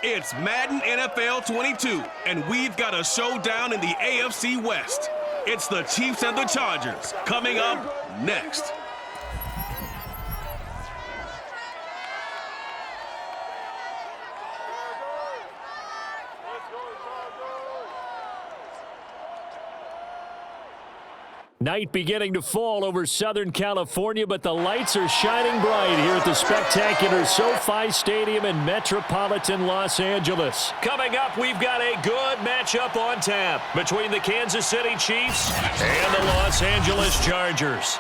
It's Madden NFL 22, and we've got a showdown in the AFC West. It's the Chiefs and the Chargers coming up next. Night beginning to fall over Southern California, but the lights are shining bright here at the spectacular SoFi Stadium in metropolitan Los Angeles. Coming up, we've got a good matchup on tap between the Kansas City Chiefs and the Los Angeles Chargers.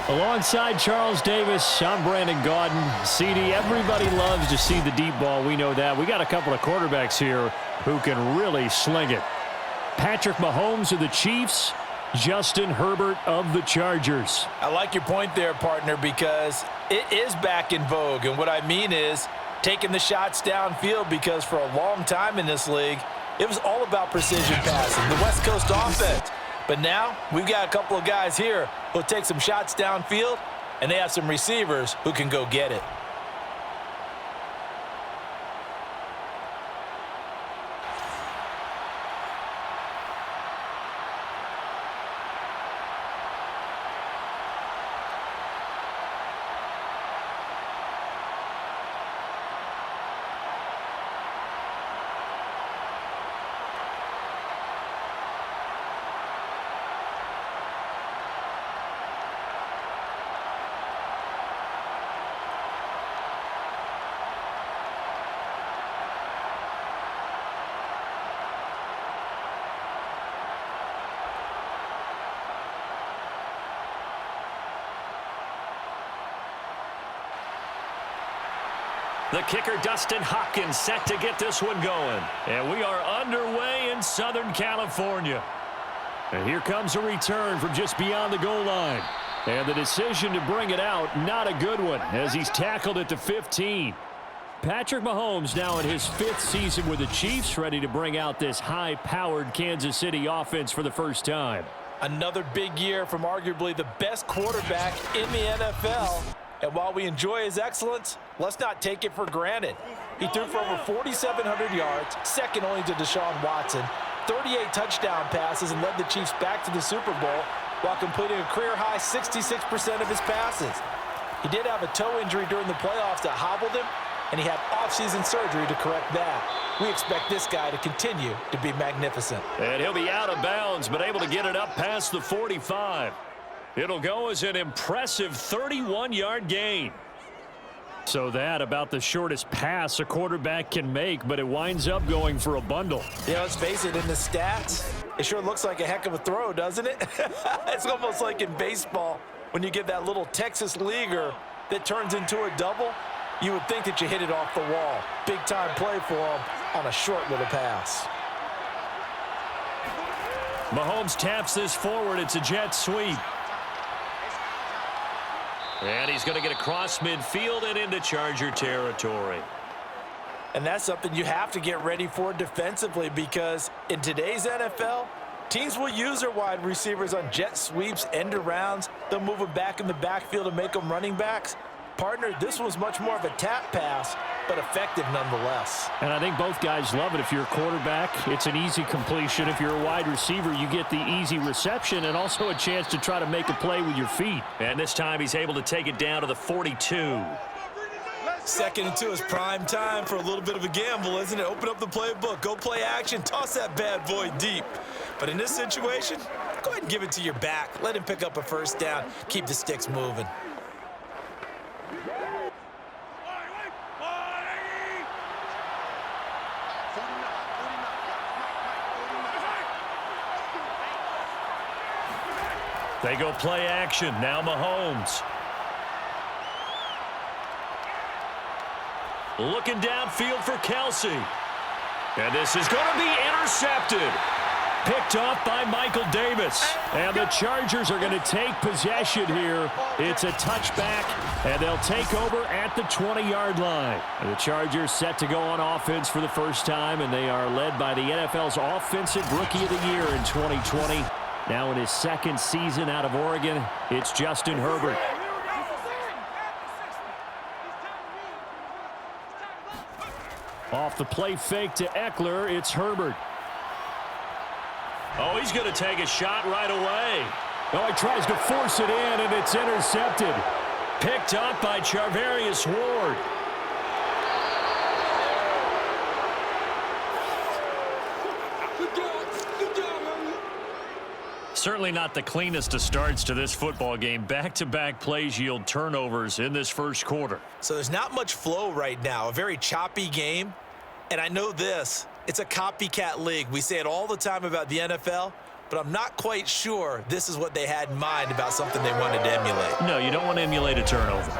Alongside Charles Davis, I'm Brandon Gaudin. CD, everybody loves to see the deep ball. We know that. We got a couple of quarterbacks here who can really sling it. Patrick Mahomes of the Chiefs, Justin Herbert of the Chargers. I like your point there, partner, because it is back in vogue. And what I mean is taking the shots downfield, because for a long time in this league, it was all about precision passing, the West Coast offense. But now we've got a couple of guys here who'll take some shots downfield, and they have some receivers who can go get it. The kicker, Dustin Hopkins, set to get this one going. And we are underway in Southern California. And here comes a return from just beyond the goal line. And the decision to bring it out, not a good one, as he's tackled at the 15. Patrick Mahomes now in his 5th season with the Chiefs, ready to bring out this high-powered Kansas City offense for the first time. Another big year from arguably the best quarterback in the NFL. And while we enjoy his excellence, let's not take it for granted. He threw for over 4,700 yards, second only to Deshaun Watson, 38 touchdown passes, and led the Chiefs back to the Super Bowl while completing a career-high 66% of his passes. He did have a toe injury during the playoffs that hobbled him, and he had off-season surgery to correct that. We expect this guy to continue to be magnificent. And he'll be out of bounds, but able to get it up past the 45. It'll go as an impressive 31-yard gain. So that about the shortest pass a quarterback can make, but it winds up going for a bundle. Yeah, let's face it, in the stats, it sure looks like a heck of a throw, doesn't it? It's almost like in baseball when you get that little Texas leaguer that turns into a double. You would think that you hit it off the wall. Big-time play for him on a short little pass. Mahomes taps this forward. It's a jet sweep. And he's going to get across midfield and into Charger territory. And that's something you have to get ready for defensively, because in today's NFL, teams will use their wide receivers on jet sweeps, end arounds. They'll move them back in the backfield and make them running backs. Partner, this was much more of a tap pass, but effective nonetheless. And I think both guys love it. If you're a quarterback, it's an easy completion. If you're a wide receiver, you get the easy reception and also a chance to try to make a play with your feet. And this time he's able to take it down to the 42. Second and 2 is prime time for a little bit of a gamble, isn't it? Open up the playbook, go play action, toss that bad boy deep. But in this situation, go ahead and give it to your back. Let him pick up a first down. Keep the sticks moving. They go play action. Now Mahomes. Looking downfield for Kelsey. And this is going to be intercepted. Picked off by Michael Davis. And the Chargers are going to take possession here. It's a touchback, and they'll take over at the 20-yard line. And the Chargers set to go on offense for the first time, and they are led by the NFL's Offensive Rookie of the Year in 2020. Now in his second season out of Oregon, it's Justin Herbert. Off the play fake to Eckler, it's Herbert. Oh, he's going to take a shot right away. Oh, he tries to force it in, and it's intercepted. Picked up by Charvarius Ward. Certainly not the cleanest of starts to this football game. Back-to-back plays yield turnovers in this first quarter. So there's not much flow right now. A very choppy game. And I know this. It's a copycat league. We say it all the time about the NFL, but I'm not quite sure this is what they had in mind about something they wanted to emulate. No, you don't want to emulate a turnover.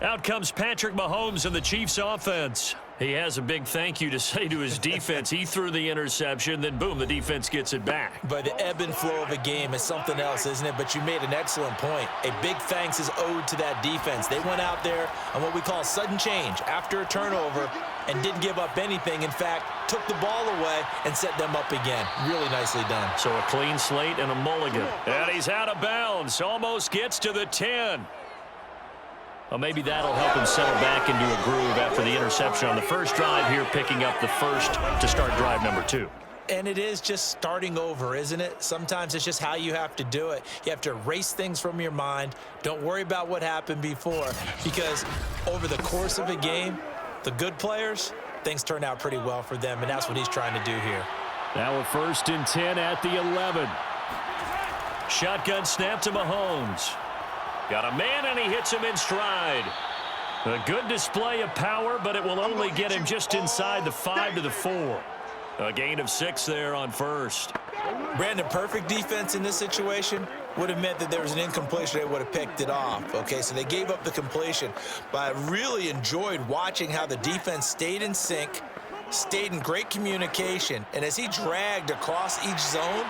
Out comes Patrick Mahomes and the Chiefs offense. He has a big thank you to say to his defense. He threw the interception, then boom, the defense gets it back. But the ebb and flow of a game is something else, isn't it? But you made an excellent point. A big thanks is owed to that defense. They went out there on what we call sudden change after a turnover and didn't give up anything. In fact, took the ball away and set them up again. Really nicely done. So a clean slate and a mulligan. And he's out of bounds. Almost gets to the 10. Well, maybe that'll help him settle back into a groove after the interception on the first drive here, picking up the first to start drive number 2. And it is just starting over, isn't it? Sometimes it's just how you have to do it. You have to erase things from your mind. Don't worry about what happened before, because over the course of a game, the good players, things turn out pretty well for them, and that's what he's trying to do here. Now a 1st and 10 at the 11. Shotgun snap to Mahomes. Got a man, and he hits him in stride. A good display of power, but it will only get him just inside the 5 to the 4. A gain of 6 there on first. Brandon, perfect defense in this situation would have meant that there was an incompletion. They would have picked it off. Okay, so they gave up the completion. But I really enjoyed watching how the defense stayed in sync, stayed in great communication, and as he dragged across each zone,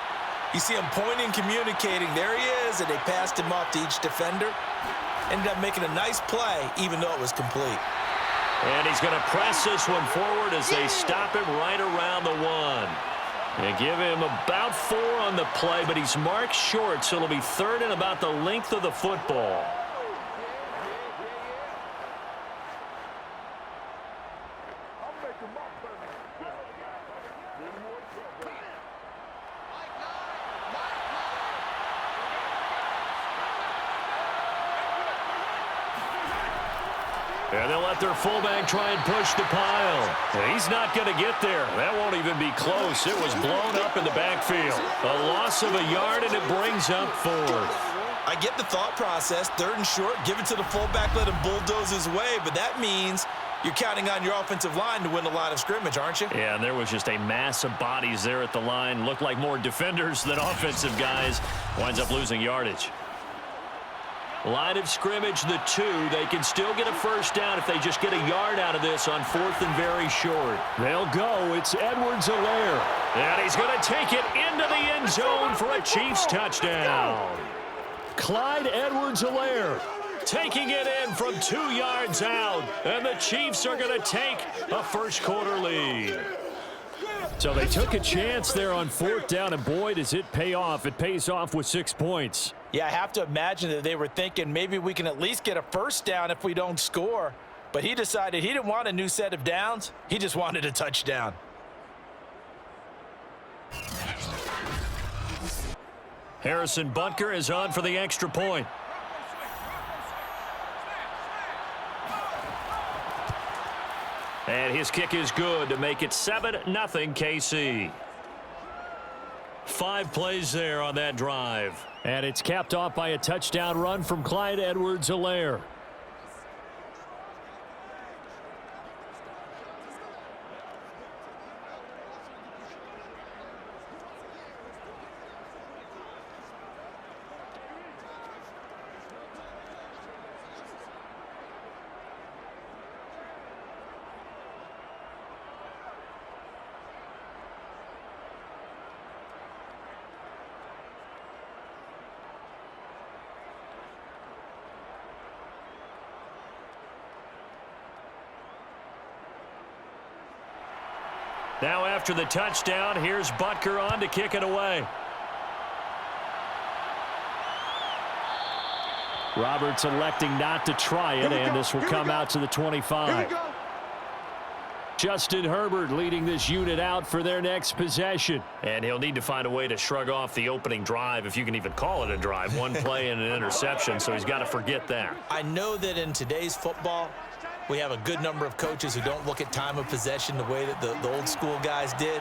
you see him pointing, communicating. There he is, and they passed him off to each defender. Ended up making a nice play, even though it was complete. And he's going to press this one forward as they stop him right around the 1. They give him about 4 on the play, but he's marked short, so it'll be 3rd and about the length of the football. And they'll let their fullback try and push the pile. He's not going to get there. That won't even be close. It was blown up in the backfield. A loss of a yard, and it brings up 4th. I get the thought process. 3rd and short, give it to the fullback, let him bulldoze his way. But that means you're counting on your offensive line to win the line of scrimmage, aren't you? Yeah, and there was just a mass of bodies there at the line. Looked like more defenders than offensive guys. Winds up losing yardage. Line of scrimmage, the 2. They can still get a first down if they just get a yard out of this on 4th and very short. They'll go. It's Edwards-Helaire. And he's going to take it into the end zone for a Chiefs touchdown. Clyde Edwards-Helaire taking it in from 2 yards out. And the Chiefs are going to take a first quarter lead. So they took a chance there on 4th down, and boy, does it pay off. It pays off with 6 points. Yeah, I have to imagine that they were thinking maybe we can at least get a first down if we don't score. But he decided he didn't want a new set of downs. He just wanted a touchdown. Harrison Butker is on for the extra point. And his kick is good to make it 7-0 KC. 5 plays there on that drive. And it's capped off by a touchdown run from Clyde Edwards-Helaire. Now after the touchdown, here's Butker on to kick it away. Roberts electing not to try it, and this will come out to the 25. Justin Herbert leading this unit out for their next possession. And he'll need to find a way to shrug off the opening drive, if you can even call it a drive. One play and an interception, so he's got to forget that. I know that in today's football, we have a good number of coaches who don't look at time of possession the way that the old school guys did.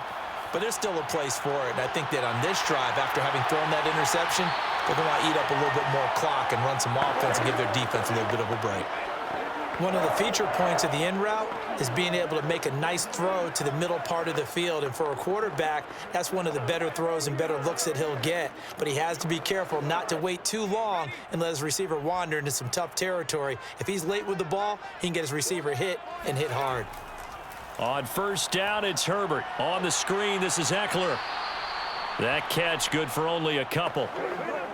But there's still a place for it. And I think that on this drive, after having thrown that interception, they're going to want to eat up a little bit more clock and run some offense and give their defense a little bit of a break. One of the feature points of the in route is being able to make a nice throw to the middle part of the field. And for a quarterback, that's one of the better throws and better looks that he'll get. But he has to be careful not to wait too long and let his receiver wander into some tough territory. If he's late with the ball, he can get his receiver hit and hit hard. On first down, it's Herbert. On the screen, this is Eckler. That catch good for only a couple.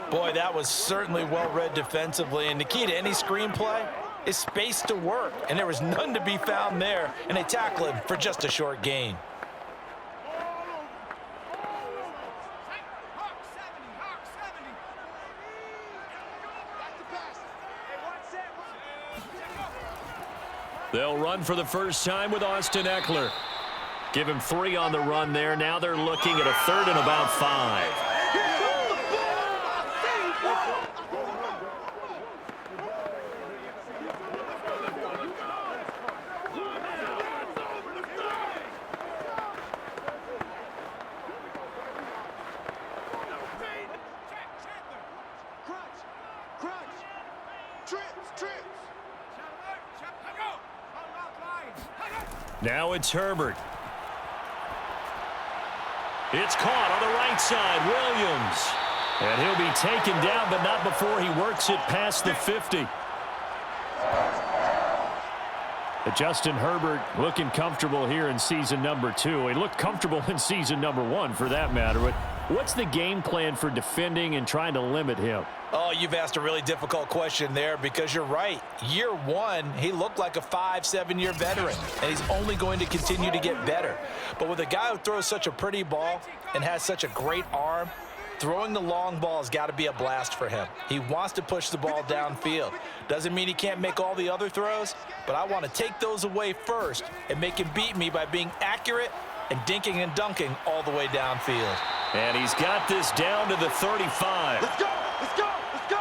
Boy, that was certainly well-read defensively. And the key to any screenplay is space to work. And there was none to be found there. And they tackle him for just a short gain. They'll run for the first time with Austin Eckler. Give him 3 on the run there. Now they're looking at a 3rd and about 5. Now it's Herbert. It's caught on the right side, Williams. And he'll be taken down, but not before he works it past the 50. But Justin Herbert looking comfortable here in season number 2. He looked comfortable in season number 1 for that matter. But what's the game plan for defending and trying to limit him? Oh, you've asked a really difficult question there because you're right. Year 1, he looked like a 5-7-year veteran, and he's only going to continue to get better. But with a guy who throws such a pretty ball and has such a great arm, throwing the long ball has got to be a blast for him. He wants to push the ball downfield. Doesn't mean he can't make all the other throws, but I want to take those away first and make him beat me by being accurate and dinking and dunking all the way downfield. And he's got this down to the 35. Let's go! Let's go! Let's go!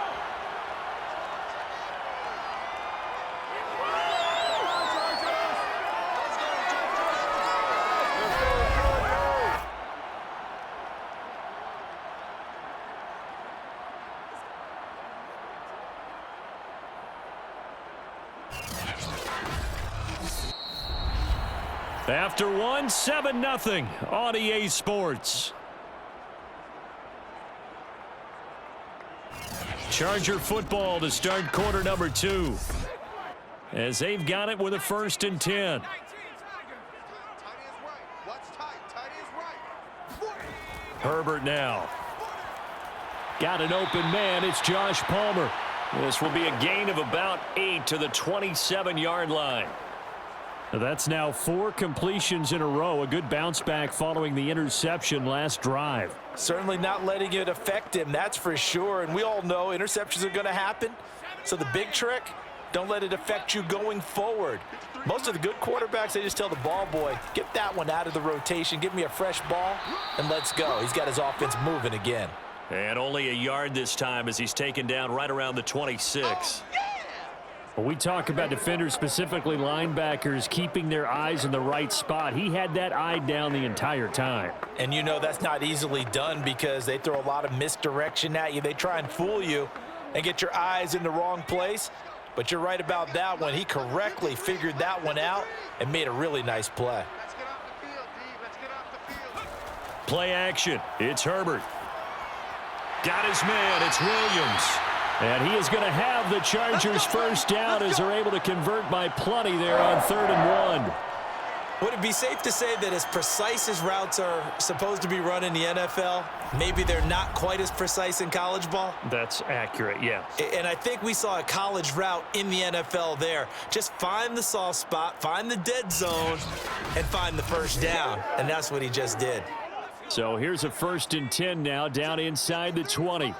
After 1, 7-0 on EA Sports. Charger football to start quarter number 2. As they've got it with a 1st and 10. Herbert now. Got an open man. It's Josh Palmer. This will be a gain of about 8 to the 27-yard line. That's now 4 completions in a row. A good bounce back following the interception last drive. Certainly not letting it affect him, that's for sure. And we all know interceptions are going to happen. So the big trick, don't let it affect you going forward. Most of the good quarterbacks, they just tell the ball boy, get that one out of the rotation, give me a fresh ball, and let's go. He's got his offense moving again. And only a yard this time as he's taken down right around the 26. When we talk about defenders, specifically linebackers, keeping their eyes in the right spot, he had that eye down the entire time. And you know that's not easily done because they throw a lot of misdirection at you. They try and fool you and get your eyes in the wrong place. But you're right about that one. He correctly figured that one out and made a really nice play. Let's get off the field, D. Let's get off the field. Play action. It's Herbert. Got his man. It's Williams. And he is going to have the Chargers first down as they're able to convert by plenty there on 3rd and 1. Would it be safe to say that as precise as routes are supposed to be run in the NFL, maybe they're not quite as precise in college ball? That's accurate, yeah. And I think we saw a college route in the NFL there. Just find the soft spot, find the dead zone, and find the first down. And that's what he just did. So here's a 1st and 10 now down inside the 20.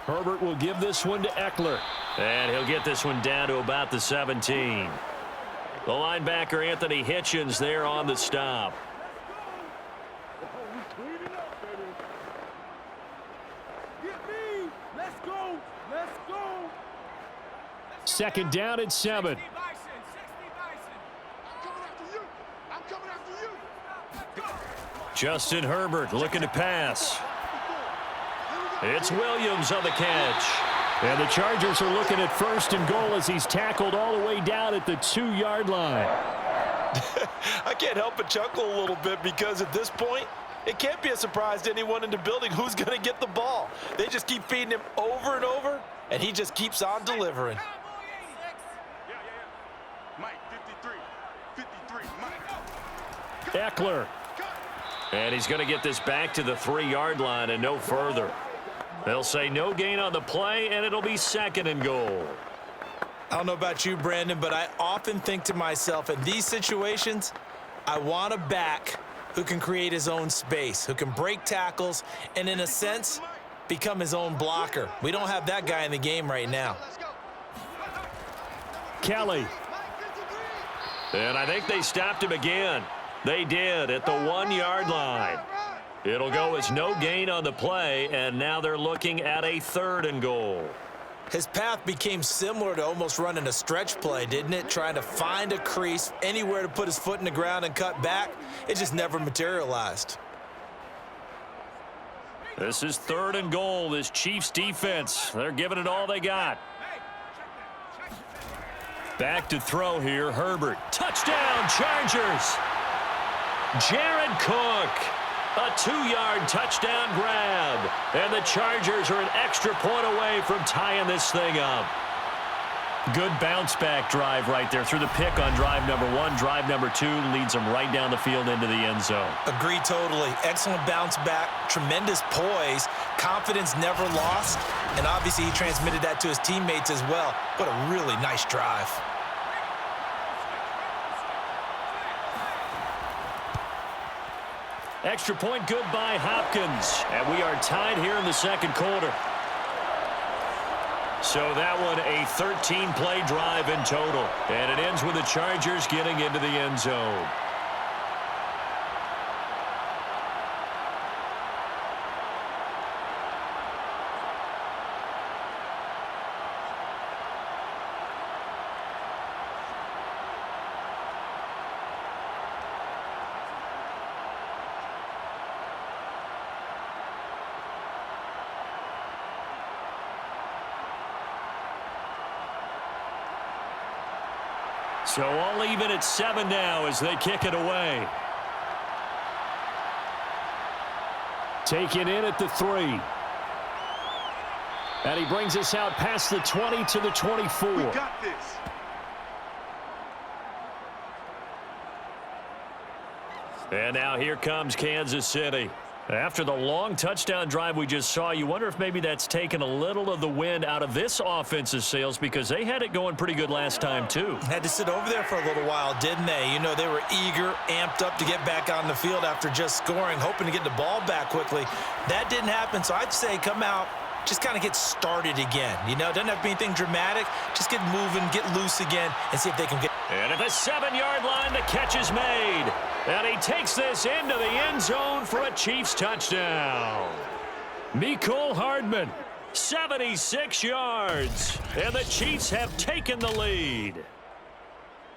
Herbert will give this one to Eckler. And he'll get this one down to about the 17. The linebacker, Anthony Hitchens, there on the stop. Second down and 7. Justin Herbert looking to pass. It's Williams on the catch. And the Chargers are looking at first and goal as he's tackled all the way down at the 2-yard line. I can't help but chuckle a little bit because at this point, it can't be a surprise to anyone in the building who's going to get the ball. They just keep feeding him over and over, and he just keeps on delivering. Mike, 53, Mike. Eckler. And he's going to get this back to the 3-yard line and no further. They'll say no gain on the play, and it'll be second and goal. I don't know about you, Brandon, but I often think to myself, in these situations, I want a back who can create his own space, who can break tackles, and in a sense, become his own blocker. We don't have that guy in the game right now. Kelly. And I think they stopped him again. They did at the 1-yard line. It'll go as no gain on the play, and now they're looking at a third and goal. His path became similar to almost running a stretch play, didn't it? Trying to find a crease, anywhere to put his foot in the ground and cut back. It just never materialized. This is third and goal, this Chiefs defense. They're giving it all they got. Back to throw here, Herbert. Touchdown, Chargers! Jared Cook. A 2-yard touchdown grab. And the Chargers are an extra point away from tying this thing up. Good bounce-back drive right there through the pick on drive number 1. Drive number 2 leads them right down the field into the end zone. Agree totally. Excellent bounce back, tremendous poise, confidence never lost, and obviously he transmitted that to his teammates as well. What a really nice drive. Extra point good by Hopkins. And we are tied here in the second quarter. So that one a 13-play drive in total. And it ends with the Chargers getting into the end zone. So all even at 7 now as they kick it away. Taken in at the 3. And he brings us out past the 20 to the 24. We got this. And now here comes Kansas City. After the long touchdown drive we just saw, you wonder if maybe that's taken a little of the wind out of this offense's sails because they had it going pretty good last time too. Had to sit over there for a little while, didn't they? You know, they were eager, amped up to get back on the field after just scoring, hoping to get the ball back quickly. That didn't happen, so I'd say come out, just kind of get started again. You know, it doesn't have to be anything dramatic. Just get moving, get loose again, and see if they can get. And at the 7-yard line, the catch is made. And he takes this into the end zone for a Chiefs touchdown. Mecole Hardman. 76 yards. And the Chiefs have taken the lead.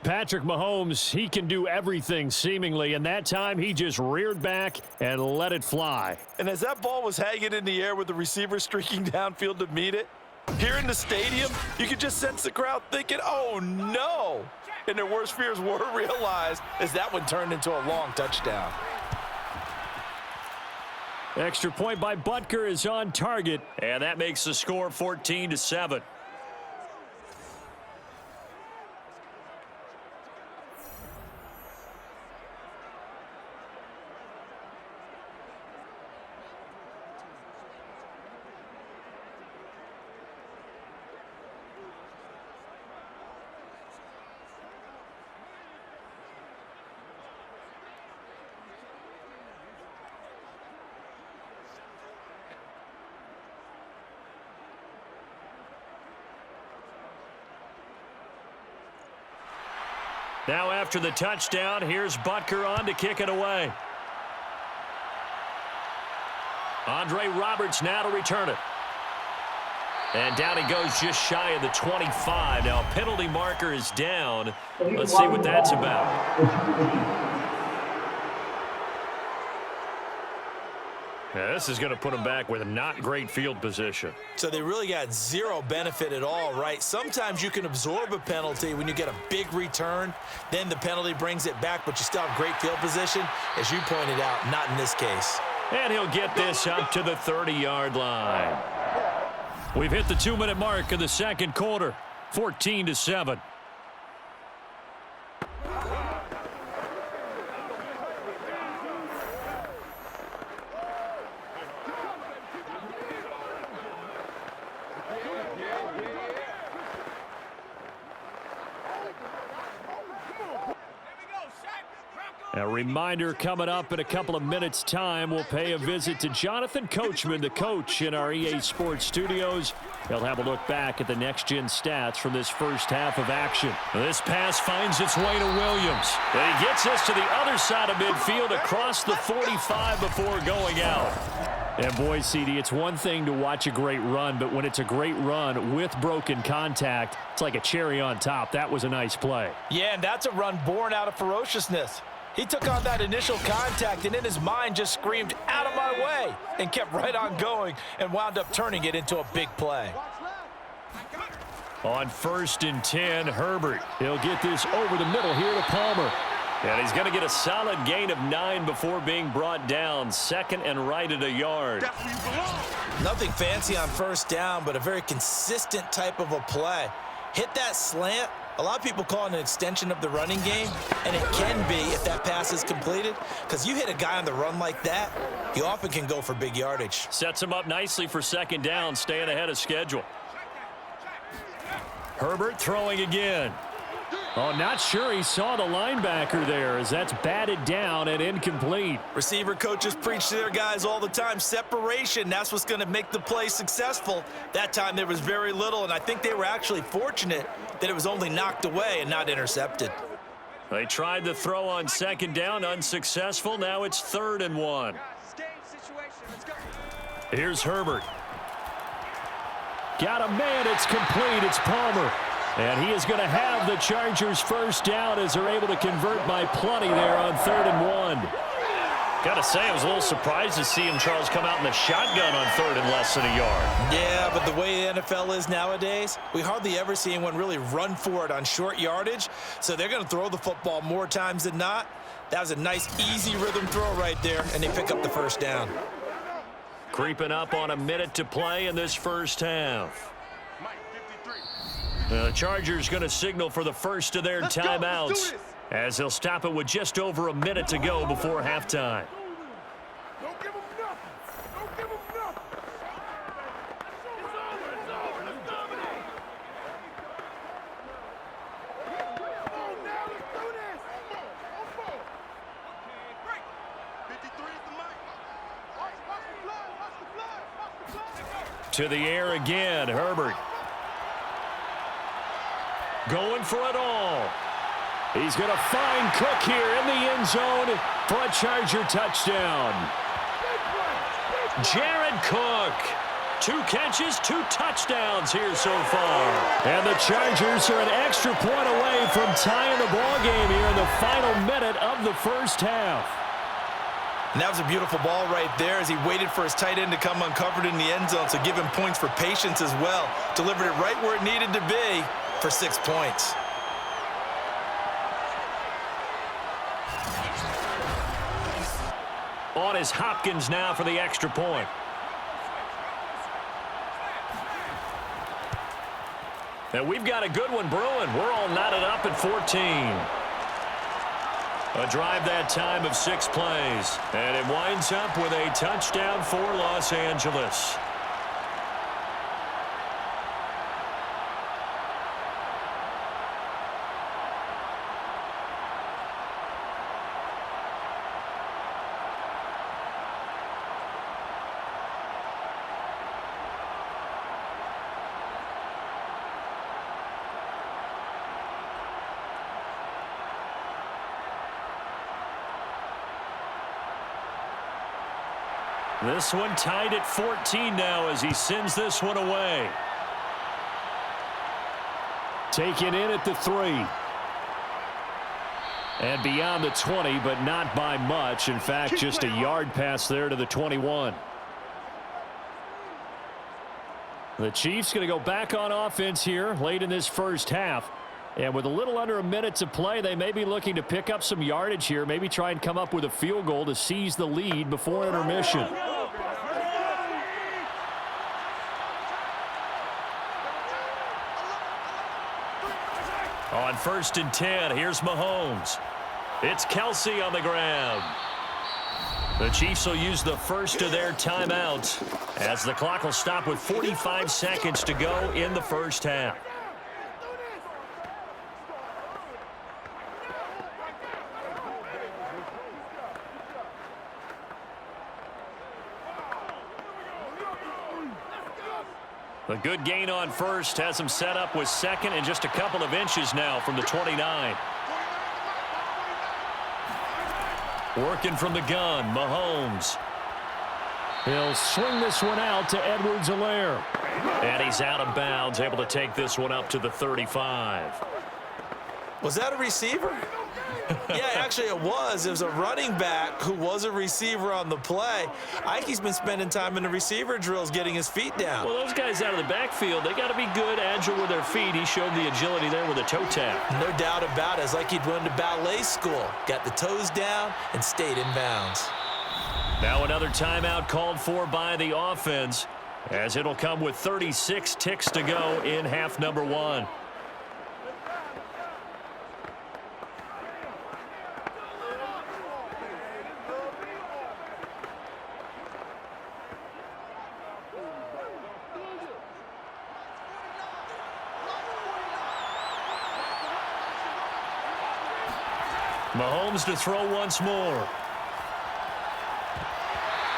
Patrick Mahomes, he can do everything seemingly, and that time he just reared back and let it fly. And as that ball was hanging in the air with the receiver streaking downfield to meet it, here in the stadium, you could just sense the crowd thinking, oh no! And their worst fears were realized as that one turned into a long touchdown. Extra point by Butker is on target. And that makes the score 14-7. Now after the touchdown, here's Butker on to kick it away. Andre Roberts now to return it. And down he goes just shy of the 25. Now a penalty marker is down. Let's see what that's about. Yeah, this is going to put him back with a not great field position. So they really got zero benefit at all, right? Sometimes you can absorb a penalty when you get a big return. Then the penalty brings it back, but you still have great field position. As you pointed out, not in this case. And he'll get this up to the 30-yard line. We've hit the 2-minute mark of the second quarter, 14-7. A reminder coming up in a couple of minutes' time. We'll pay a visit to Jonathan Coachman, the coach in our EA Sports studios. He'll have a look back at the next-gen stats from this first half of action. This pass finds its way to Williams. And he gets us to the other side of midfield across the 45 before going out. And boy, CD, it's one thing to watch a great run, but when it's a great run with broken contact, it's like a cherry on top. That was a nice play. Yeah, and that's a run born out of ferociousness. He took on that initial contact and in his mind just screamed, "Out of my way," and kept right on going and wound up turning it into a big play. On 1st and 10, Herbert. He'll get this over the middle here to Palmer. And he's going to get a solid gain of 9 before being brought down. 2nd and right at a yard. Nothing fancy on 1st down, but a very consistent type of a play. Hit that slant. A lot of people call it an extension of the running game, and it can be if that pass is completed, because you hit a guy on the run like that, you often can go for big yardage. Sets him up nicely for 2nd down, staying ahead of schedule. Herbert throwing again. Oh, not sure he saw the linebacker there as that's batted down and incomplete. Receiver coaches preach to their guys all the time. Separation, that's what's going to make the play successful. That time there was very little, and I think they were actually fortunate that it was only knocked away and not intercepted. They tried the throw on 2nd down, unsuccessful. Now it's 3rd and 1. Here's Herbert. Got a man, it's complete, it's Palmer. And he is going to have the Chargers 1st down as they're able to convert by plenty there on 3rd and 1. Got to say, I was a little surprised to see him, Charles, come out in the shotgun on 3rd and less than a yard. Yeah, but the way the NFL is nowadays, we hardly ever see anyone really run for it on short yardage. So they're going to throw the football more times than not. That was a nice, easy rhythm throw right there, and they pick up the 1st down. Creeping up on a minute to play in this first half. The Chargers going to signal for the first of their timeouts as they'll stop it with just over a minute to go before halftime. Don't give him nothing. Don't give him nothing. To the air again, Herbert. Going for it all. He's going to find Cook here in the end zone for a Charger touchdown. Jared Cook. 2 catches, 2 touchdowns here so far. And the Chargers are an extra point away from tying the ball game here in the final minute of the first half. And that was a beautiful ball right there as he waited for his tight end to come uncovered in the end zone, so give him points for patience as well. Delivered it right where it needed to be for 6 points. On is Hopkins now for the extra point. And we've got a good one brewing. We're all knotted up at 14. A drive that time of 6 plays. And it winds up with a touchdown for Los Angeles. This one tied at 14 now as he sends this one away. Taken in at the 3. And beyond the 20, but not by much. In fact, just a yard pass there to the 21. The Chiefs going to go back on offense here late in this first half. And with a little under a minute to play, they may be looking to pick up some yardage here, maybe try and come up with a field goal to seize the lead before intermission. On 1st and 10, here's Mahomes. It's Kelsey on the ground. The Chiefs will use the first of their timeouts as the clock will stop with 45 seconds to go in the first half. A good gain on first has him set up with second and just a couple of inches now from the 29. Working from the gun, Mahomes. He'll swing this one out to Edwards-Helaire. And he's out of bounds, able to take this one up to the 35. Was that a receiver? Yeah, actually it was. It was a running back who was a receiver on the play. Ike's been spending time in the receiver drills getting his feet down. Well, those guys out of the backfield, they got to be good, agile with their feet. He showed the agility there with a toe tap. No doubt about it. It's like he'd run to ballet school. Got the toes down and stayed in bounds. Now another timeout called for by the offense as it'll come with 36 ticks to go in half number 1. Mahomes to throw once more.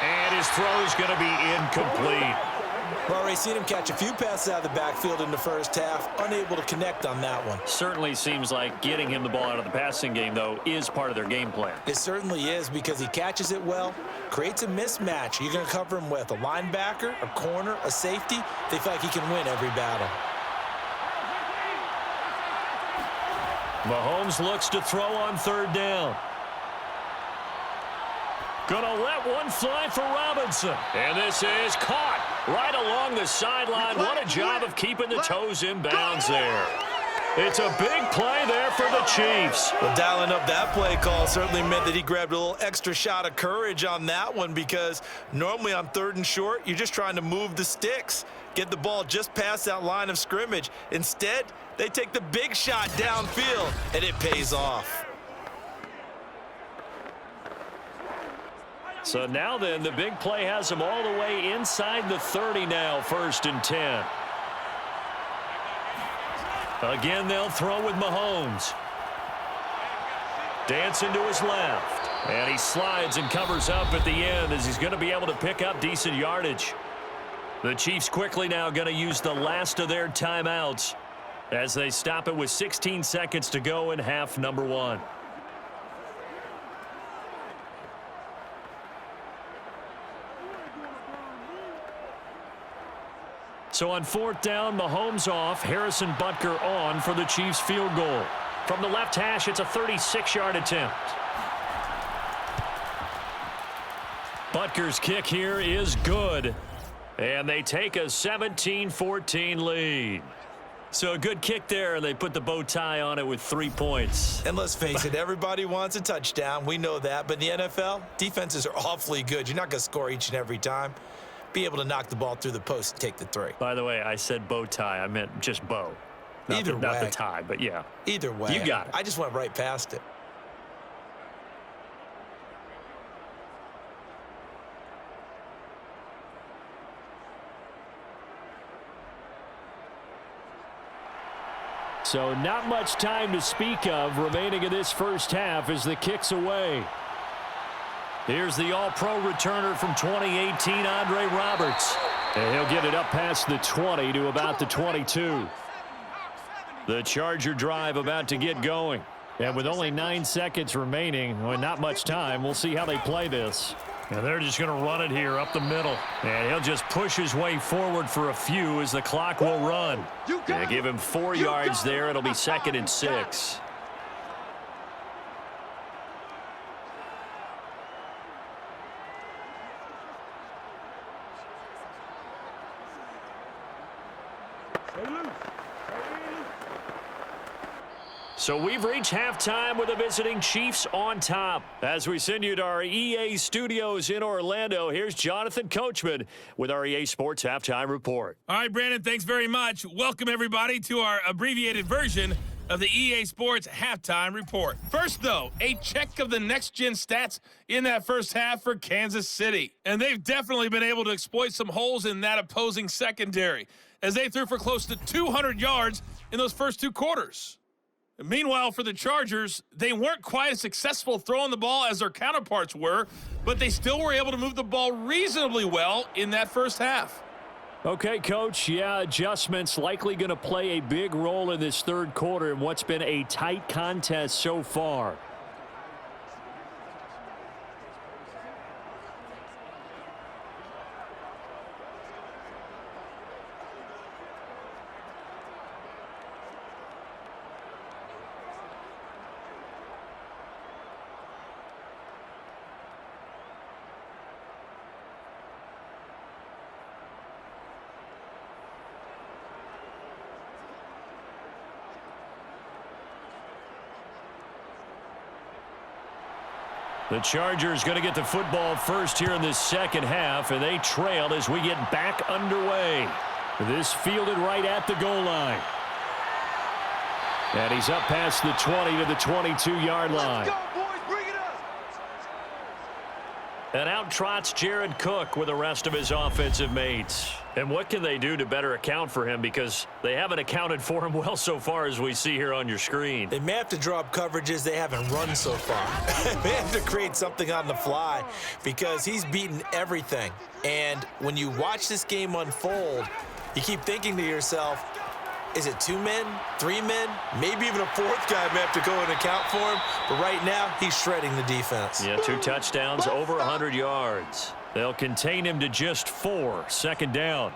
And his throw is going to be incomplete. We've already seen him catch a few passes out of the backfield in the first half, unable to connect on that one. Certainly seems like getting him the ball out of the passing game, though, is part of their game plan. It certainly is because he catches it well, creates a mismatch. You're going to cover him with a linebacker, a corner, a safety. They feel like he can win every battle. Mahomes looks to throw on 3rd down. Gonna let one fly for Robinson. And this is caught right along the sideline. What a job of keeping the toes in bounds there. It's a big play there for the Chiefs. Well, dialing up that play call certainly meant that he grabbed a little extra shot of courage on that one because normally on 3rd and short, you're just trying to move the sticks, get the ball just past that line of scrimmage. Instead, they take the big shot downfield, and it pays off. So now then, the big play has them all the way inside the 30 now, 1st and 10. Again, they'll throw with Mahomes. Dancing to his left. And he slides and covers up at the end as he's going to be able to pick up decent yardage. The Chiefs quickly now going to use the last of their timeouts as they stop it with 16 seconds to go in half number 1. So on 4th down, Mahomes off, Harrison Butker on for the Chiefs field goal. From the left hash, it's a 36-yard attempt. Butker's kick here is good. And they take a 17-14 lead. So a good kick there, and they put the bow tie on it with 3 points. And let's face it, everybody wants a touchdown. We know that. But in the NFL, defenses are awfully good. You're not going to score each and every time. Be able to knock the ball through the post and take the 3. By the way, I said bow tie. I meant just bow. Not the tie, but yeah. Either way. You got it. I just went right past it. So not much time to speak of remaining in this first half as the kick's away. Here's the all-pro returner from 2018, Andre Roberts. And he'll get it up past the 20 to about the 22. The Charger drive about to get going. And with only 9 seconds remaining, well, not much time, we'll see how they play this. And they're just going to run it here up the middle. And he'll just push his way forward for a few as the clock will run. They give him 4 yards there. It'll be 2nd and 6. So we've reached halftime with the visiting Chiefs on top. As we send you to our EA studios in Orlando, here's Jonathan Coachman with our EA Sports Halftime Report. All right, Brandon, thanks very much. Welcome, everybody, to our abbreviated version of the EA Sports Halftime Report. First, though, a check of the next-gen stats in that first half for Kansas City. And they've definitely been able to exploit some holes in that opposing secondary, as they threw for close to 200 yards in those first 2 quarters. Meanwhile, for the Chargers, they weren't quite as successful throwing the ball as their counterparts were, but they still were able to move the ball reasonably well in that first half. Okay, Coach, yeah, adjustments likely going to play a big role in this third quarter in what's been a tight contest so far. The Chargers going to get the football first here in this second half, and they trailed as we get back underway. This fielded right at the goal line. And he's up past the 20 to the 22-yard line. Let's go, boys. Bring it up. And out trots Jared Cook with the rest of his offensive mates. And what can they do to better account for him? Because they haven't accounted for him well so far, as we see here on your screen. They may have to draw up coverages they haven't run so far. They have to create something on the fly because he's beaten everything. And when you watch this game unfold, you keep thinking to yourself, is it 2 men, 3 men, maybe even a 4th guy may have to go and account for him. But right now, he's shredding the defense. Yeah, 2 touchdowns, over 100 yards. They'll contain him to just 4, 2nd down.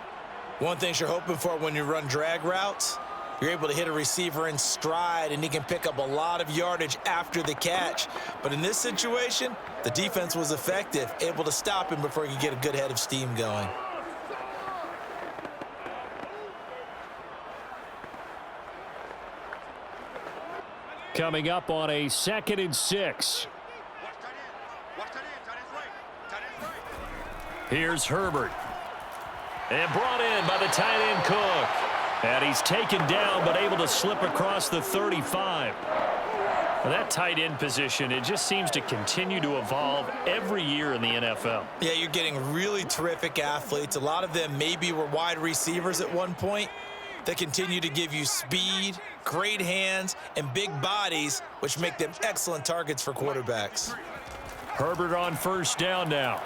One thing you're hoping for when you run drag routes, you're able to hit a receiver in stride, and he can pick up a lot of yardage after the catch. But in this situation, the defense was effective, able to stop him before he could get a good head of steam going. Coming up on a 2nd and 6. Here's Herbert. And brought in by the tight end Cook. And he's taken down but able to slip across the 35. Well, that tight end position, it just seems to continue to evolve every year in the NFL. Yeah, you're getting really terrific athletes. A lot of them maybe were wide receivers at one point. They continue to give you speed, great hands, and big bodies, which make them excellent targets for quarterbacks. Herbert on first down now.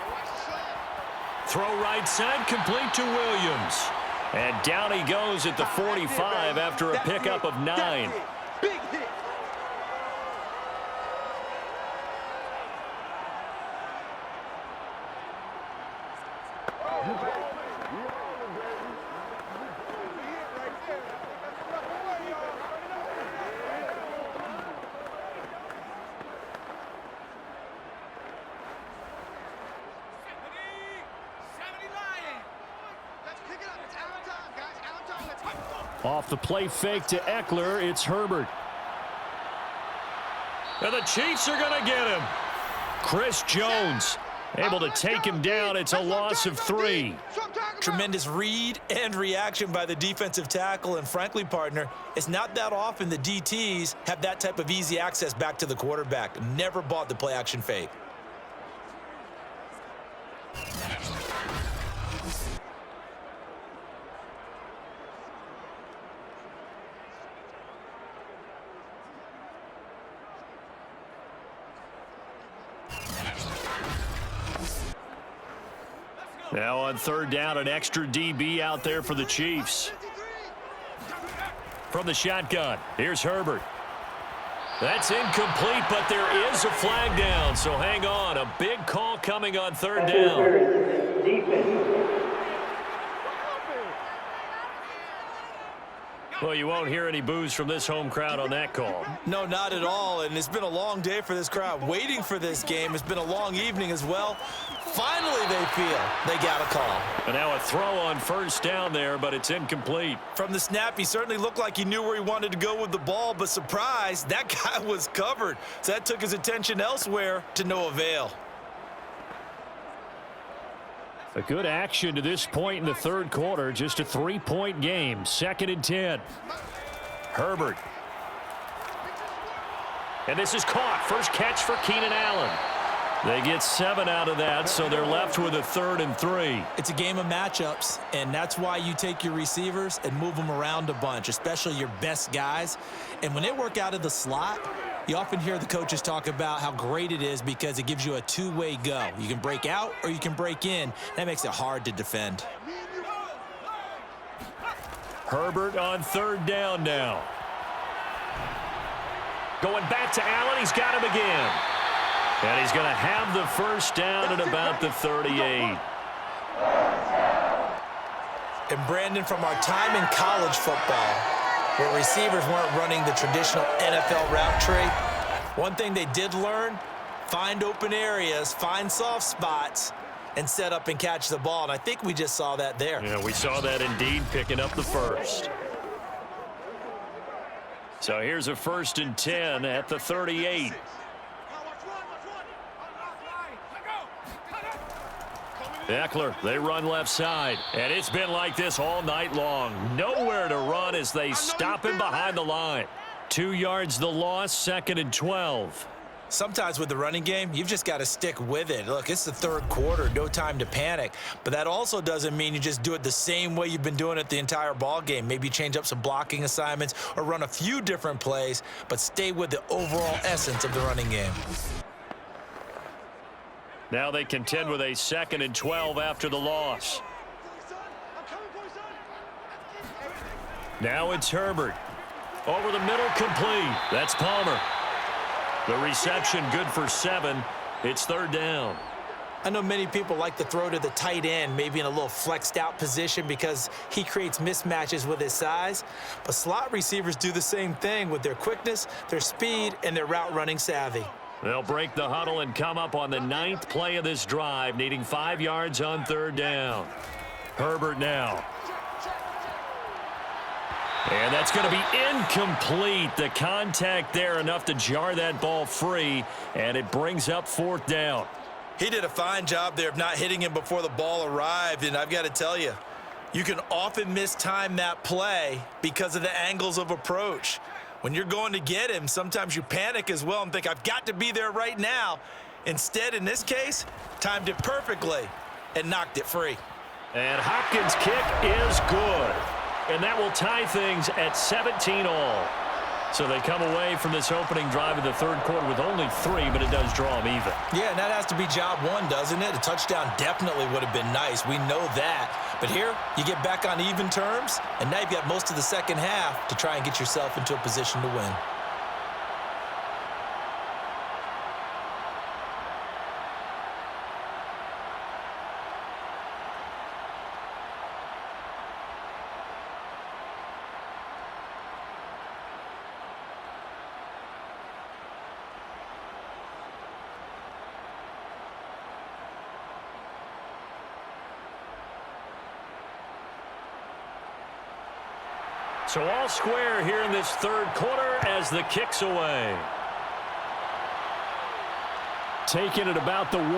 Throw right side, complete to Williams. And down he goes at the 45 after a pickup of 9. Big hit. Off the play fake to Eckler, it's Herbert. And the Chiefs are going to get him. Chris Jones able to take him down. It's a loss of 3. Tremendous read and reaction by the defensive tackle, and frankly, partner, it's not that often the DTs have that type of easy access back to the quarterback. Never bought the play action fake. Now on 3rd down, an extra DB out there for the Chiefs. From the shotgun, here's Herbert. That's incomplete, but there is a flag down, so hang on. A big call coming on third down. Well, you won't hear any boos from this home crowd on that call. No, not at all, and it's been a long day for this crowd waiting for this game. It's been a long evening as well. Finally, they feel they got a call. And now a throw on first down there, but it's incomplete. From the snap, he certainly looked like he knew where he wanted to go with the ball, but surprise, that guy was covered. So that took his attention elsewhere to no avail. A good action to this point in the third quarter. Just a 3-point game. 2nd and 10. Herbert. And this is caught. First catch for Keenan Allen. They get 7 out of that, so they're left with a 3rd and 3. It's a game of matchups, and that's why you take your receivers and move them around a bunch, especially your best guys. And when they work out of the slot, you often hear the coaches talk about how great it is because it gives you a two-way go. You can break out or you can break in. That makes it hard to defend. Herbert on third down now. Going back to Allen. He's got him again. And he's going to have the first down at about the 38. And Brandon, from our time in college football, where receivers weren't running the traditional NFL route tree, one thing they did learn, find open areas, find soft spots, and set up and catch the ball. And I think we just saw that there. Yeah, we saw that indeed, picking up the first. So here's a 1st and 10 at the 38. Eckler, they run left side, and it's been like this all night long. Nowhere to run as they stop him behind the line. 2 yards the loss, 2nd and 12. Sometimes with the running game, you've just got to stick with it. Look, it's the third quarter, no time to panic. But that also doesn't mean you just do it the same way you've been doing it the entire ball game. Maybe change up some blocking assignments or run a few different plays, but stay with the overall essence of the running game. Now they contend with a 2nd and 12 after the loss. Now it's Herbert. Over the middle, complete. That's Palmer. The reception good for 7. It's 3rd down. I know many people like to throw to the tight end, maybe in a little flexed out position because he creates mismatches with his size. But slot receivers do the same thing with their quickness, their speed, and their route running savvy. They'll break the huddle and come up on the 9th play of this drive, needing 5 yards on 3rd down. Herbert now. And that's going to be incomplete. The contact there enough to jar that ball free, and it brings up 4th down. He did a fine job there of not hitting him before the ball arrived, and I've got to tell you, you can often mistime that play because of the angles of approach. When you're going to get him, sometimes you panic as well and think, I've got to be there right now. Instead, in this case, timed it perfectly and knocked it free. And Hopkins' kick is good. And that will tie things at 17 all. So they come away from this opening drive in the third quarter with only 3, but it does draw them even. Yeah, and that has to be job one, doesn't it? A touchdown definitely would have been nice. We know that. But here, you get back on even terms, and now you've got most of the second half to try and get yourself into a position to win. So all square here in this third quarter as the kick's away. Taking it about the 1.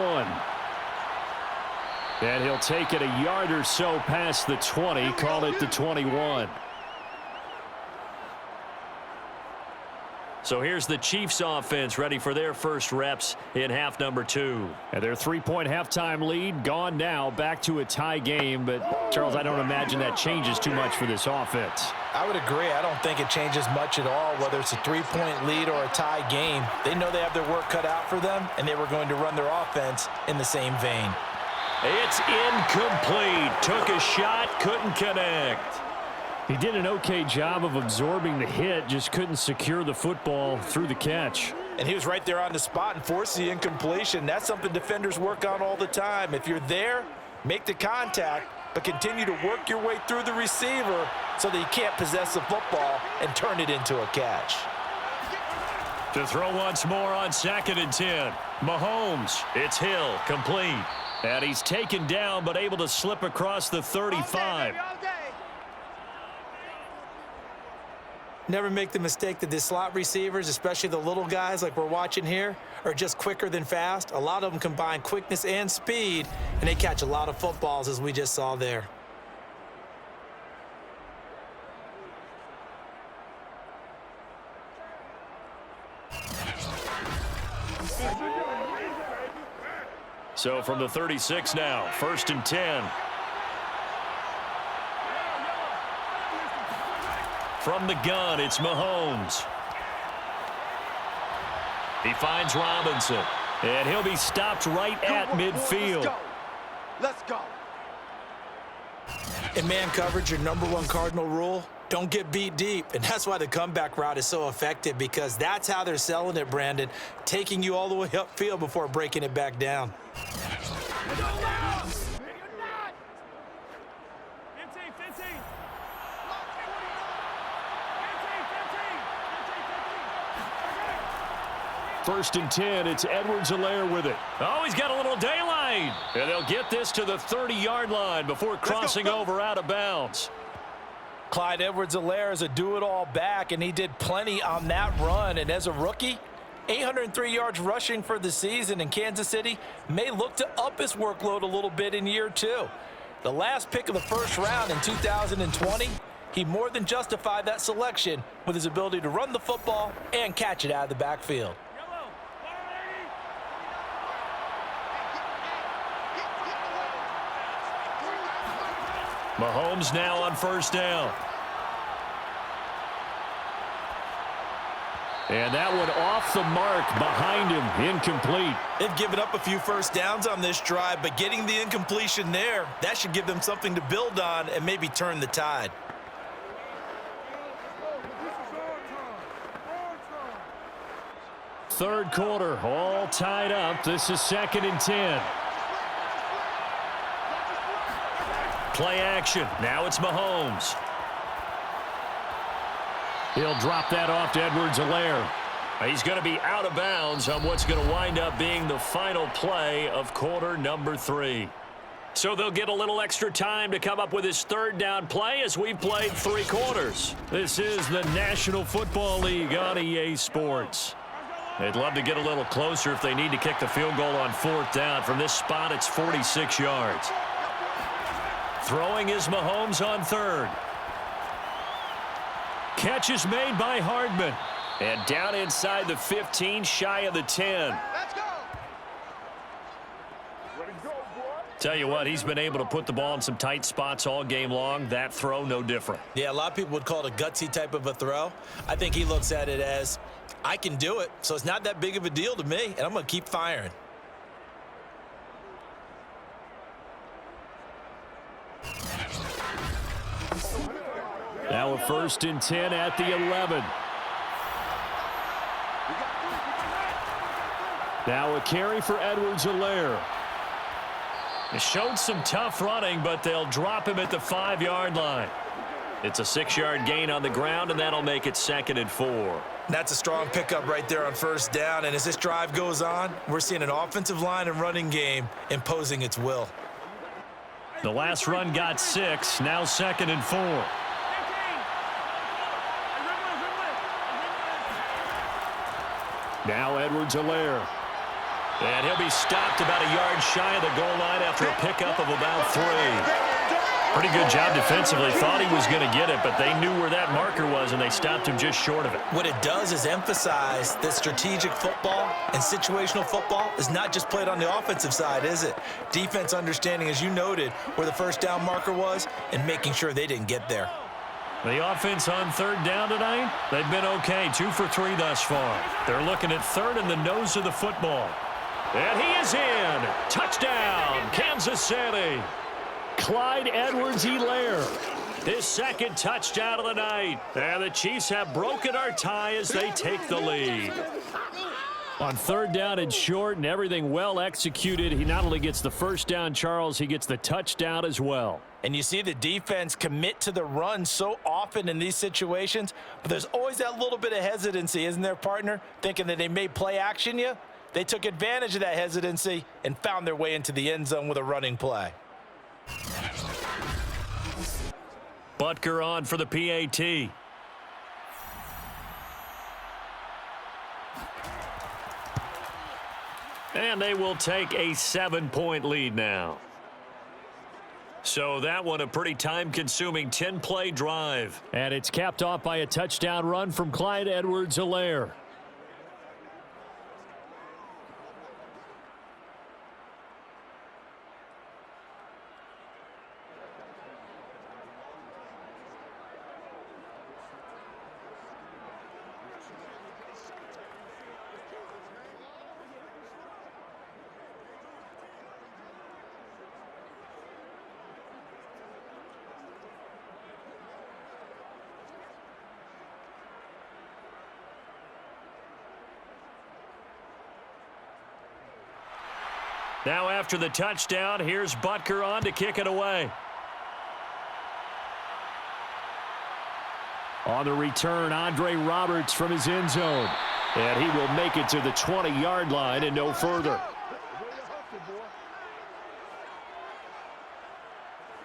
And he'll take it a yard or so past the 20, call it the 21. So here's the Chiefs offense ready for their first reps in half number 2. And their 3-point halftime lead gone now, back to a tie game. But, Charles, I don't imagine that changes too much for this offense. I would agree. I don't think it changes much at all, whether it's a 3-point lead or a tie game. They know they have their work cut out for them, and they were going to run their offense in the same vein. It's incomplete. Took a shot, couldn't connect. He did an okay job of absorbing the hit, just couldn't secure the football through the catch. And he was right there on the spot and forced the incompletion. That's something defenders work on all the time. If you're there, make the contact, but continue to work your way through the receiver so that you can't possess the football and turn it into a catch. To throw once more on 2nd and 10. Mahomes, it's Hill, complete. And he's taken down but able to slip across the 35. Never make the mistake that the slot receivers, especially the little guys like we're watching here, are just quicker than fast. A lot of them combine quickness and speed, and they catch a lot of footballs, as we just saw there. So from the 36 now, 1st and 10. From the gun, it's Mahomes. He finds Robinson, and he'll be stopped right at midfield. Let's go. In man coverage, your #1 cardinal rule, don't get beat deep. And that's why the comeback route is so effective, because that's how they're selling it, Brandon, taking you all the way upfield before breaking it back down. First and 10, it's Edwards-Helaire with it. Oh, he's got a little daylight. And they'll get this to the 30-yard line before crossing over out of bounds. Clyde Edwards-Helaire is a do-it-all back, and he did plenty on that run. And as a rookie, 803 yards rushing for the season, in Kansas City may look to up his workload a little bit in year 2. The last pick of the 1st round in 2020, he more than justified that selection with his ability to run the football and catch it out of the backfield. Mahomes now on 1st down. And that one off the mark behind him, incomplete. They've given up a few 1st downs on this drive, but getting the incompletion there, that should give them something to build on and maybe turn the tide. Third quarter, all tied up. This is 2nd and 10. Play action. Now it's Mahomes. He'll drop that off to Edwards-Helaire. He's going to be out of bounds on what's going to wind up being the final play of quarter number 3. So they'll get a little extra time to come up with his 3rd down play as we've played 3 quarters. This is the National Football League on EA Sports. They'd love to get a little closer if they need to kick the field goal on 4th down. From this spot, it's 46 yards. Throwing is Mahomes on 3rd. Catch is made by Hardman. And down inside the 15, shy of the 10. Let's go. Tell you what, he's been able to put the ball in some tight spots all game long. That throw, no different. Yeah, a lot of people would call it a gutsy type of a throw. I think he looks at it as, I can do it, so it's not that big of a deal to me, and I'm going to keep firing. Now a 1st and 10 at the 11. Now a carry for Edwards-Helaire. They showed some tough running, but they'll drop him at the 5-yard line. It's a 6-yard gain on the ground, and that'll make it 2nd and 4. That's a strong pickup right there on 1st down, and as this drive goes on, we're seeing an offensive line and running game imposing its will. The last run got 6, now 2nd and 4. Now Edwards-Helaire. And he'll be stopped about a yard shy of the goal line after a pickup of about 3. Pretty good job defensively. Thought he was going to get it, but they knew where that marker was, and they stopped him just short of it. What it does is emphasize that strategic football and situational football is not just played on the offensive side, is it? Defense understanding, as you noted, where the 1st down marker was and making sure they didn't get there. The offense on 3rd down tonight, they've been okay, 2 for 3 thus far. They're looking at 3rd and the nose of the football. And he is in. Touchdown, Kansas City. Clyde Edwards-Helaire. His second touchdown of the night. And the Chiefs have broken our tie as they take the lead. On third down and short and everything well executed, he not only gets the first down, Charles, he gets the touchdown as well. And you see the defense commit to the run so often in these situations, but there's always that little bit of hesitancy, isn't there, partner? Thinking that they may play action you. They took advantage of that hesitancy and found their way into the end zone with a running play. Butker on for the PAT. And they will take a 7-point lead now. So that one a pretty time-consuming 10-play drive. And it's capped off by a touchdown run from Clyde Edwards-Helaire. Now after the touchdown, here's Butker on to kick it away. On the return, Andre Roberts from his end zone. And he will make it to the 20-yard line and no further.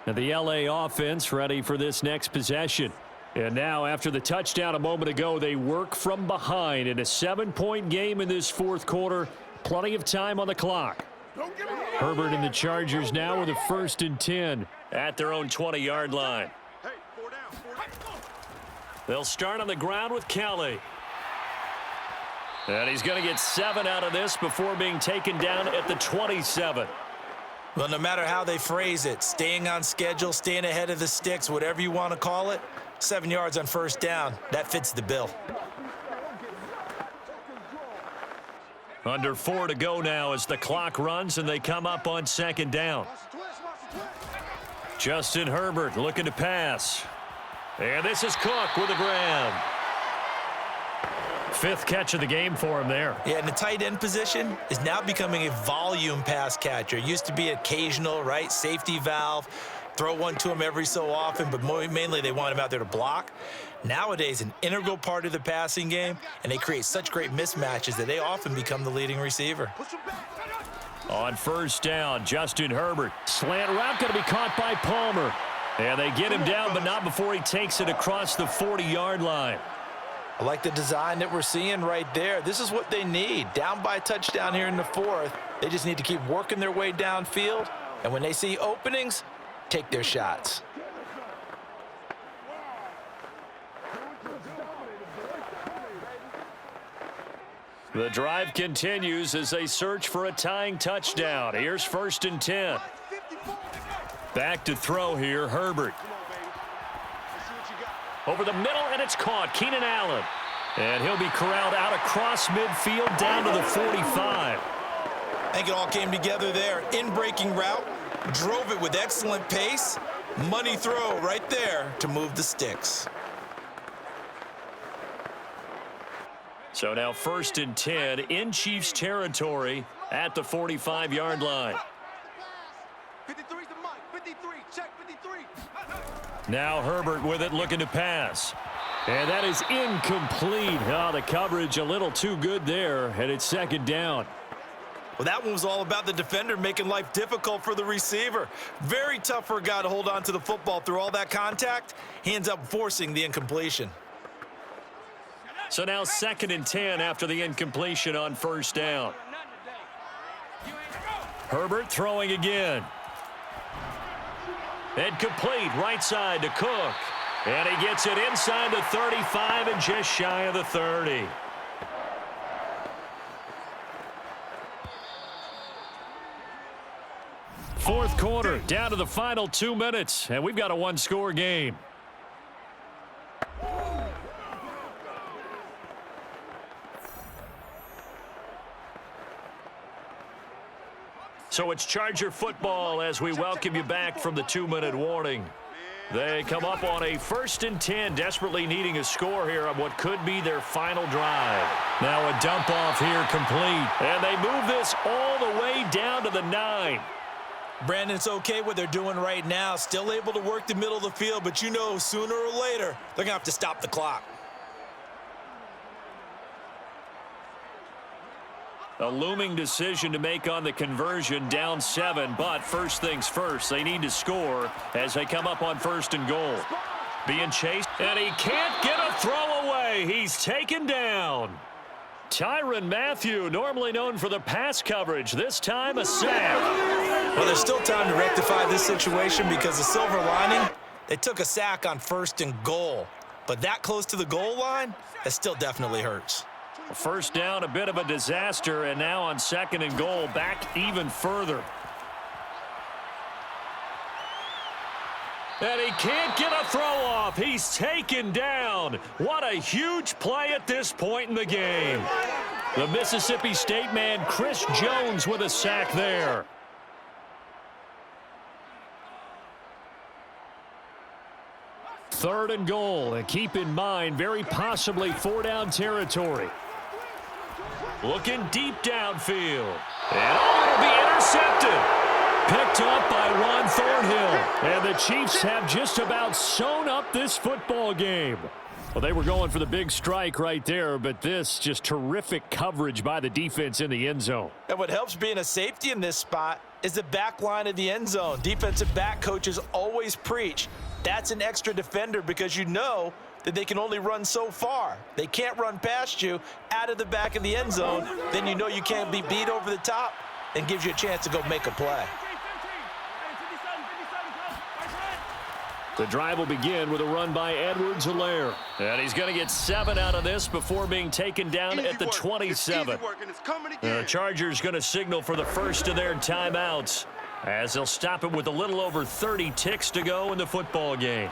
And the LA offense ready for this next possession. And now after the touchdown a moment ago, they work from behind in a 7-point game in this fourth quarter. Plenty of time on the clock. Herbert and the Chargers now with a 1st and 10 at their own 20-yard line. They'll start on the ground with Kelly. And he's going to get 7 out of this before being taken down at the 27. Well, no matter how they phrase it, staying on schedule, staying ahead of the sticks, whatever you want to call it, 7 yards on first down, that fits the bill. Under 4 to go now as the clock runs and they come up on 2nd down. Justin Herbert looking to pass. And this is Cook with a grab. 5th catch of the game for him there. Yeah, and the tight end position is now becoming a volume pass catcher. It used to be occasional, right? Safety valve. Throw one to him every so often, but mainly they want him out there to block. Nowadays, an integral part of the passing game, and they create such great mismatches that they often become the leading receiver. On first down, Justin Herbert. Slant route going to be caught by Palmer. And they get him down, but not before he takes it across the 40-yard line. I like the design that we're seeing right there. This is what they need. Down by a touchdown here in the 4th. They just need to keep working their way downfield. And when they see openings, take their shots. The drive continues as they search for a tying touchdown. Here's 1st and 10. Back to throw here, Herbert. Over the middle, and it's caught. Keenan Allen. And he'll be corralled out across midfield down to the 45. I think it all came together there. In-breaking route, drove it with excellent pace. Money throw right there to move the sticks. So now 1st and 10 in Chiefs territory at the 45-yard line. 53's the mic. 53. Check 53. Now Herbert with it, looking to pass. And that is incomplete. Oh, the coverage a little too good there, and it's 2nd down. Well, that one was all about the defender making life difficult for the receiver. Very tough for a guy to hold on to the football through all that contact. He ends up forcing the incompletion. So now 2nd and 10 after the incompletion on 1st down. Herbert throwing again. And complete right side to Cook. And he gets it inside the 35 and just shy of the 30. Fourth quarter, down to the final 2 minutes, and we've got a one-score game. So it's Charger football as we welcome you back from the 2-minute warning. They come up on a 1st and 10, desperately needing a score here on what could be their final drive. Now a dump off here complete, and they move this all the way down to the 9. Brandon, it's okay what they're doing right now. Still able to work the middle of the field, but you know sooner or later they're going to have to stop the clock. A looming decision to make on the conversion, down 7, but first things first, they need to score as they come up on 1st and goal. Being chased, and he can't get a throw away. He's taken down. Tyrann Mathieu, normally known for the pass coverage, this time a sack. Well, there's still time to rectify this situation because the silver lining, they took a sack on 1st and goal. But that close to the goal line, that still definitely hurts. First down, a bit of a disaster, and now on 2nd and goal, back even further. And he can't get a throw off. He's taken down. What a huge play at this point in the game. The Mississippi State man, Chris Jones, with a sack there. Third and goal, and keep in mind, very possibly 4-down territory. Looking deep downfield. And it'll be intercepted. Picked up by Juan Thornhill. And the Chiefs have just about sewn up this football game. Well, they were going for the big strike right there, but this just terrific coverage by the defense in the end zone. And what helps being a safety in this spot is the back line of the end zone. Defensive back coaches always preach. That's an extra defender because you know that they can only run so far. They can't run past you out of the back of the end zone. Then you know you can't be beat over the top and gives you a chance to go make a play. The drive will begin with a run by Edwards-Helaire. And he's going to get 7 out of this before being taken down at the 27. The Chargers going to signal for the first of their timeouts as they'll stop it with a little over 30 ticks to go in the football game.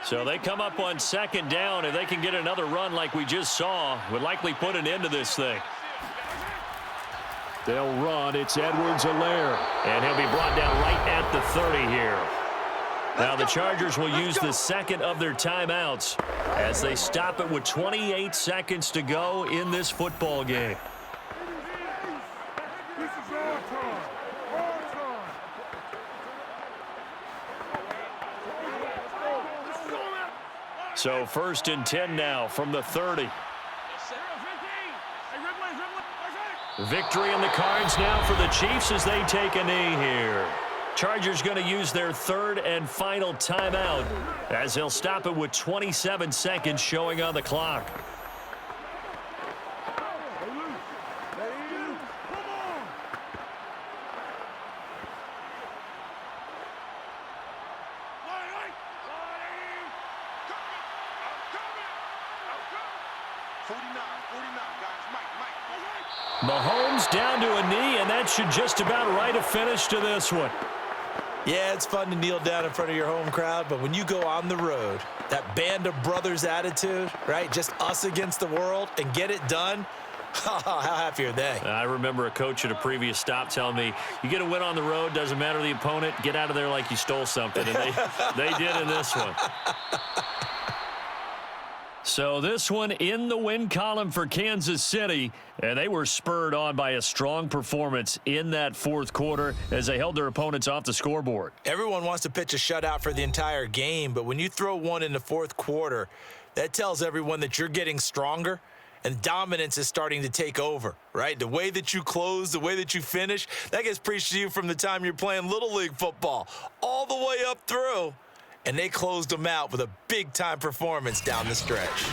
So they come up on 2nd down. If they can get another run like we just saw, would likely put an end to this thing. They'll run. It's Edwards-Helaire. And he'll be brought down right at the 30 here. Now the Chargers will use the second of their timeouts as they stop it with 28 seconds to go in this football game. This is our time. Our time. So 1st and 10 now from the 30. Victory in the cards now for the Chiefs as they take a knee here. Chargers going to use their 3rd and final timeout as they'll stop it with 27 seconds showing on the clock. Mahomes down to a knee, and that should just about write a finish to this one. Yeah, it's fun to kneel down in front of your home crowd, but when you go on the road, that band of brothers attitude, right, just us against the world, and get it done, how happy are they? I remember a coach at a previous stop telling me, you get a win on the road, doesn't matter the opponent, get out of there like you stole something, and they did in this one. So this one in the win column for Kansas City, and they were spurred on by a strong performance in that 4th quarter as they held their opponents off the scoreboard. Everyone wants to pitch a shutout for the entire game, but when you throw one in the 4th quarter, that tells everyone that you're getting stronger and dominance is starting to take over, right? The way that you close, the way that you finish, that gets preached to you from the time you're playing Little League football all the way up through. And they closed them out with a big-time performance down the stretch.